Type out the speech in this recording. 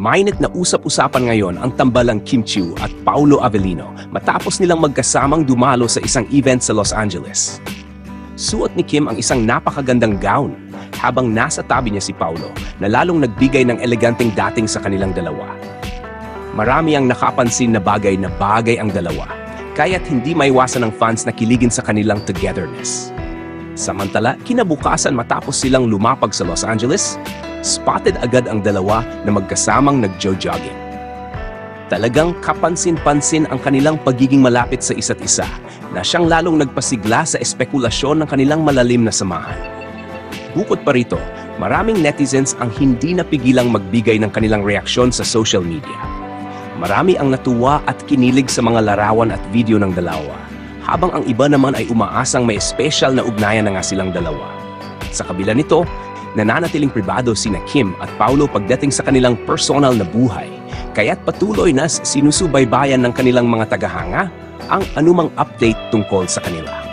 Mainit na usap-usapan ngayon ang tambalang Kim Chiu at Paolo Avellino matapos nilang magkasamang dumalo sa isang event sa Los Angeles. Suot ni Kim ang isang napakagandang gown habang nasa tabi niya si Paolo na lalong nagbigay ng eleganteng dating sa kanilang dalawa. Marami ang nakapansin na bagay ang dalawa, kaya't hindi maiwasan ng fans na kiligin sa kanilang togetherness. Samantala, kinabukasan matapos silang lumapag sa Los Angeles, spotted agad ang dalawa na magkasamang nag-jogging. Talagang kapansin-pansin ang kanilang pagiging malapit sa isa't isa na siyang lalong nagpasigla sa espekulasyon ng kanilang malalim na samahan. Bukod pa rito, maraming netizens ang hindi napigilang magbigay ng kanilang reaksyon sa social media. Marami ang natuwa at kinilig sa mga larawan at video ng dalawa, habang ang iba naman ay umaasang may special na ugnayan na nga silang dalawa. Sa kabila nito, nananatiling pribado sina Kim at Paolo pagdating sa kanilang personal na buhay, kaya't patuloy na sinusubaybayan ng kanilang mga tagahanga ang anumang update tungkol sa kanila.